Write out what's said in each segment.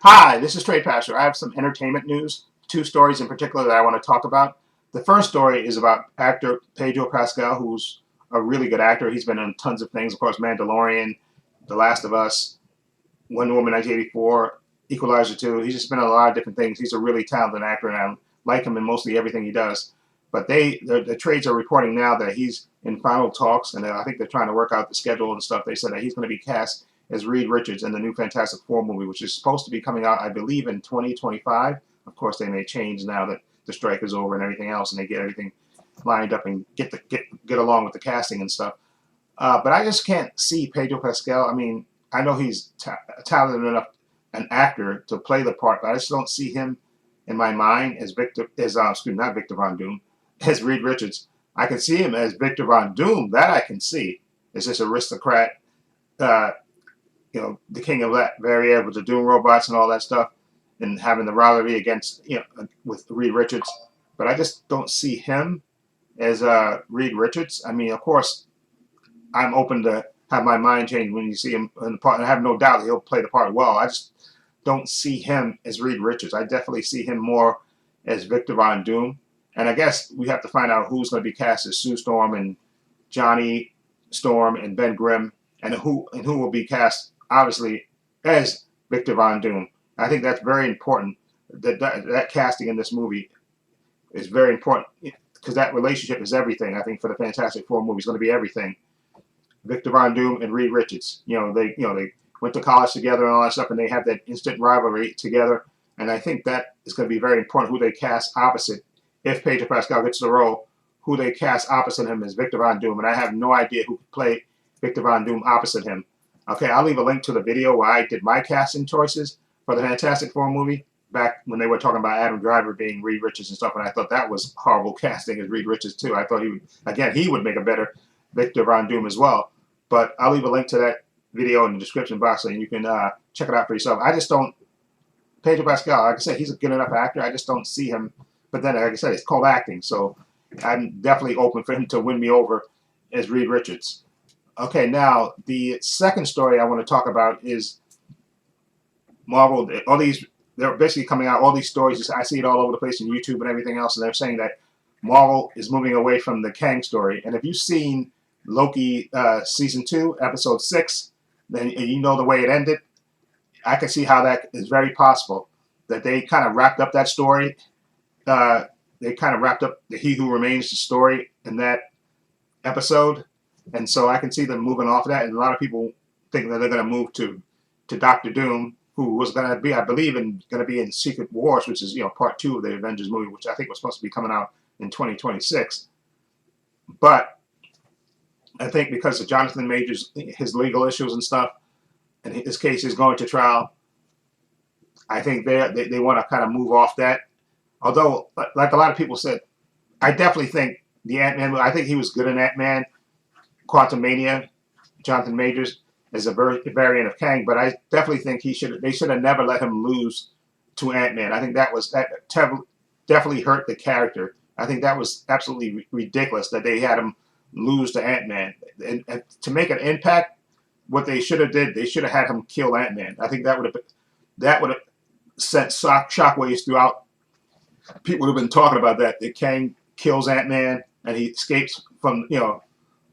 Hi, this is Trey Pastor. I have some entertainment news, two stories in particular that I want to talk about. The first story is about actor Pedro Pascal, who's a really good actor. He's been in tons of things, of course, Mandalorian, The Last of Us, Wonder Woman 1984, Equalizer 2. He's just been in a lot of different things. He's a really talented actor, and I like him in mostly everything he does. But the trades are reporting now that he's in final talks, and I think they're trying to work out the schedule and stuff. They said that he's going to be cast as Reed Richards in the new Fantastic Four movie, which is supposed to be coming out, I believe, in 2025. Of course, they may change now that the strike is over and everything else, and they get everything lined up and get along with the casting and stuff. But I just can't see Pedro Pascal. I mean, I know he's talented enough an actor to play the part, but I just don't see him in my mind as not Victor Von Doom, as Reed Richards. I can see him as Victor Von Doom. That I can see. As this aristocrat, uh, the king of that very area with the Doom robots and all that stuff, and having the rivalry against with Reed Richards. But I just don't see him as Reed Richards. I mean, of course, I'm open to have my mind change when you see him in the part. And I have no doubt he'll play the part well. I just don't see him as Reed Richards. I definitely see him more as Victor Von Doom. And I guess we have to find out who's going to be cast as Sue Storm and Johnny Storm and Ben Grimm, and who will be cast obviously as Victor Von Doom. I think that's very important. That casting in this movie is very important because that relationship is everything. I think for the Fantastic Four movie is going to be everything. Victor Von Doom and Reed Richards. They went to college together and all that stuff, and they have that instant rivalry together. And I think that is going to be very important who they cast opposite. If Pedro Pascal gets the role, who they cast opposite him is Victor Von Doom, and I have no idea who could play Victor Von Doom opposite him. Okay, I'll leave a link to the video where I did my casting choices for the Fantastic Four movie back when they were talking about Adam Driver being Reed Richards and stuff, and I thought that was horrible casting as Reed Richards too. I thought he would make a better Victor Von Doom as well. But I'll leave a link to that video in the description box so you can check it out for yourself. I just don't, Pedro Pascal, like I said, he's a good enough actor. I just don't see him. But then, like I said, it's called acting. So I'm definitely open for him to win me over as Reed Richards. Okay, now the second story I want to talk about is Marvel. They're basically coming out, all these stories. I see it all over the place on YouTube and everything else. And they're saying that Marvel is moving away from the Kang story. And if you've seen Loki season 2, episode 6, then you know the way it ended. I can see how that is very possible that they kind of wrapped up that story. They kind of wrapped up the He Who Remains the story in that episode, and so I can see them moving off of that. And a lot of people think that they're going to move to Doctor Doom, who was going to be, I believe, going to be in Secret Wars, which is part 2 of the Avengers movie, which I think was supposed to be coming out in 2026. But I think because of Jonathan Majors, his legal issues and stuff, and his case is going to trial, I think they want to kind of move off that. Although, like a lot of people said, I definitely think the Ant-Man, I think he was good in Ant-Man, Quantum Mania, Jonathan Majors, as a variant of Kang, but I definitely think they should have never let him lose to Ant-Man. I think that definitely hurt the character. I think that was absolutely ridiculous that they had him lose to Ant-Man. And to make an impact, what they should have did, they should have had him kill Ant-Man. I think that would have sent shockwaves throughout. People would have been talking about that. That Kang kills Ant-Man and he escapes from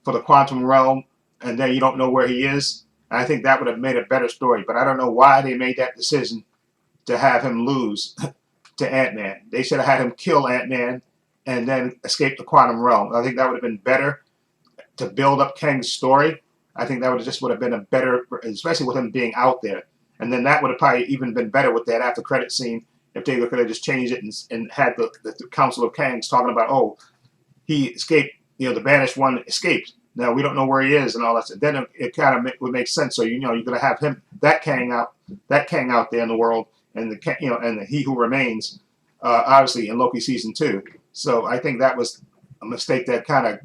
for the quantum realm, and then you don't know where he is. And I think that would have made a better story. But I don't know why they made that decision to have him lose to Ant-Man. They should have had him kill Ant-Man and then escape the quantum realm. I think that would have been better to build up Kang's story. I think that would have been a better, especially with him being out there. And then that would have probably even been better with that after credit scene if they could have just changed it and had the Council of Kangs talking about, oh, he escaped, the banished one escaped. Now we don't know where he is and all that. Then it kind of would make sense. So you're going to have that Kang out there in the world, and the He Who Remains, obviously in Loki season 2. So I think that was a mistake that kind of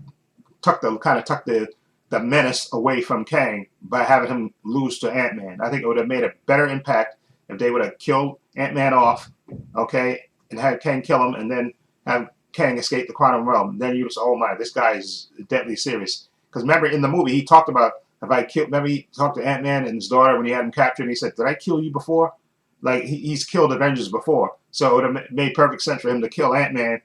took the menace away from Kang by having him lose to Ant-Man. I think it would have made a better impact if they would have killed Ant-Man off, okay, and had Kang kill him, and then have Kang escape the quantum realm. Then you would say, oh my, this guy is deadly serious. Because remember in the movie he talked about, remember he talked to Ant-Man and his daughter when he had him captured, and he said, did I kill you before? Like he's killed Avengers before, so it would have made perfect sense for him to kill Ant-Man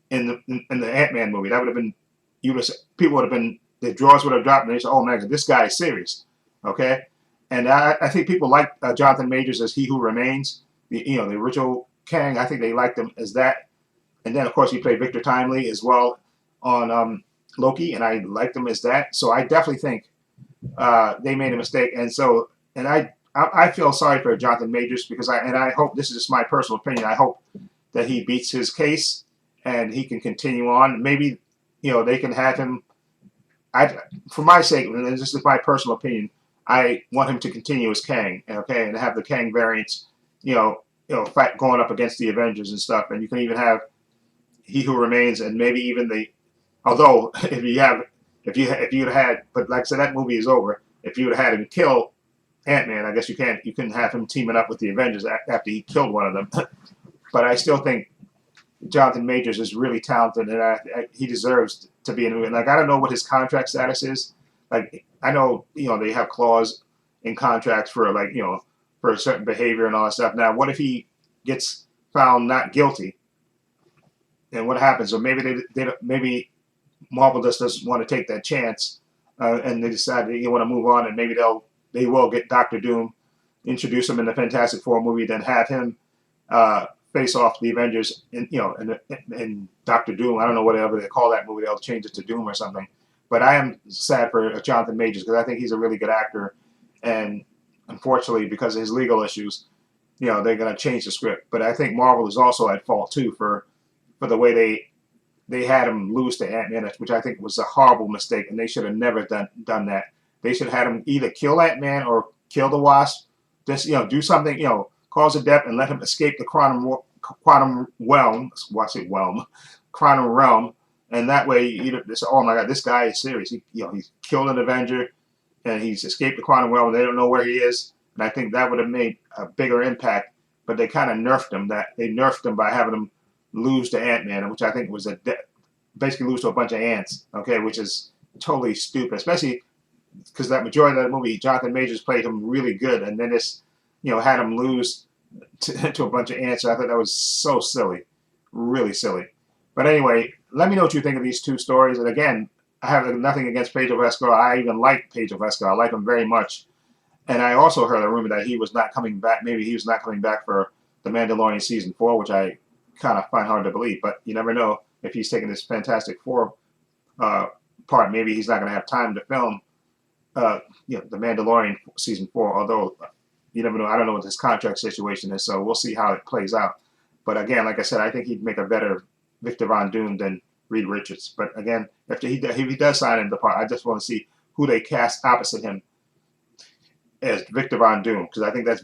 in the Ant-Man movie. That would have been, you would have, people would have been, the drawers would have dropped and they said, oh man, this guy is serious. Okay. And I think people like Jonathan Majors as He Who Remains, the original Kang. I think they liked him as that. And then of course he played Victor Timely as well on Loki, and I liked him as that. So I definitely think they made a mistake. And so, and I feel sorry for Jonathan Majors because I hope, this is just my personal opinion, I hope that he beats his case and he can continue on. Maybe, they can have him. For my sake, and this is my personal opinion, I want him to continue as Kang, okay, and have the Kang variants, fight going up against the Avengers and stuff. And you can even have He Who Remains, and maybe even although if you'd had, but like I said, that movie is over. If you would have had him kill Ant-Man, I guess you couldn't have him teaming up with the Avengers after he killed one of them. But I still think Jonathan Majors is really talented, and he deserves to be in the movie. Like, I don't know what his contract status is. Like, I know, they have clause in contracts for, like, for a certain behavior and all that stuff. Now, what if he gets found not guilty? And what happens? Or maybe maybe Marvel just doesn't want to take that chance, and they decide they want to move on, and maybe they will get Doctor Doom, introduce him in the Fantastic Four movie, then have him face off the Avengers in Doctor Doom. I don't know whatever they call that movie. They'll change it to Doom or something. But I am sad for Jonathan Majors because I think he's a really good actor, and unfortunately, because of his legal issues, they're going to change the script. But I think Marvel is also at fault too for the way they had him lose to Ant-Man, which I think was a horrible mistake, and they should have never done that. They should have had him either kill Ant-Man or kill the Wasp. Just do something, cause a death and let him escape the quantum realm. What's it, realm? Quantum realm, and that way you say, oh my God, this guy is serious. He's killed an Avenger, and he's escaped the quantum realm. And they don't know where he is, and I think that would have made a bigger impact. But they kind of nerfed him. They nerfed him by having him lose to Ant-Man, which I think was basically lose to a bunch of ants. Okay, which is totally stupid, especially because that majority of that movie, Jonathan Majors played him really good, and then this, had him lose to a bunch of ants. So I thought that was so silly, really silly. But anyway, let me know what you think of these two stories. And again, I have nothing against Pedro Pascal. I even like Pedro Pascal. I like him very much. And I also heard a rumor that he was not coming back. Maybe he was not coming back for The Mandalorian Season 4, which I kind of find hard to believe. But you never know if he's taking this Fantastic Four part. Maybe he's not going to have time to film The Mandalorian Season 4, although you never know. I don't know what his contract situation is, so we'll see how it plays out. But again, like I said, I think he'd make a better Victor Von Doom than Reed Richards. But again, if he does sign in the part, I just want to see who they cast opposite him as Victor Von Doom, because I think that's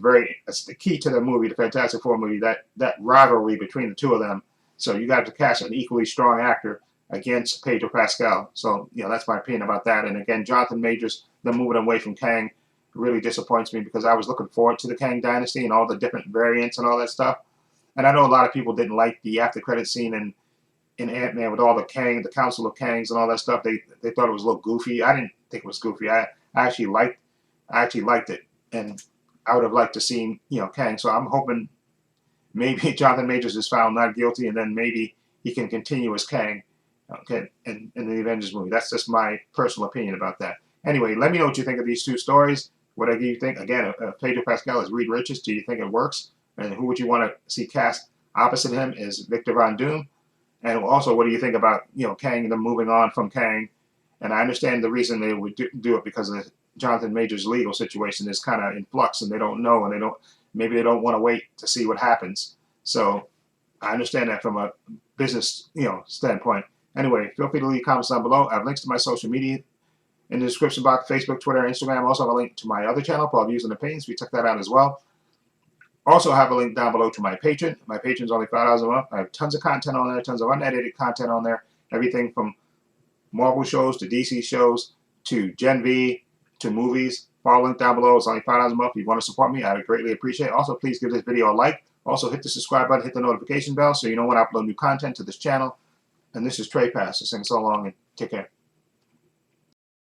the key to the movie, the Fantastic Four movie, that rivalry between the two of them. So you got to cast an equally strong actor against Pedro Pascal. So that's my opinion about that. And again, Jonathan Majors, them moving away from Kang, really disappoints me because I was looking forward to the Kang Dynasty and all the different variants and all that stuff. And I know a lot of people didn't like the after credit scene in Ant-Man with all the Council of Kangs and all that stuff. They thought it was a little goofy. I didn't think it was goofy. I actually liked it, and I would have liked to see Kang. So I'm hoping maybe Jonathan Majors is found not guilty, and then maybe he can continue as Kang, okay, in the Avengers movie. That's just my personal opinion about that. Anyway, let me know what you think of these two stories. What do you think? Again, Pedro Pascal is Reed Richards. Do you think it works? And who would you want to see cast opposite him is Victor Von Doom? And also, what do you think about Kang and them moving on from Kang? And I understand the reason they would do it because of Jonathan Majors' legal situation is kind of in flux, and they don't know, and maybe they don't want to wait to see what happens. So I understand that from a business standpoint. Anyway, feel free to leave comments down below. I have links to my social media in the description box: Facebook, Twitter, Instagram. I also have a link to my other channel called Views and Opinions. We check that out as well. Also have a link down below to my Patreon. My Patreon's only $5 a month. I have tons of content on there, tons of unedited content on there. Everything from Marvel shows to DC shows to Gen V to movies. Follow link down below. It's only $5 a month. If you want to support me, I'd greatly appreciate it. Also, please give this video a like. Also, hit the subscribe button, hit the notification bell so you know when I upload new content to this channel. And this is Trey Pass. Saying so long and take care.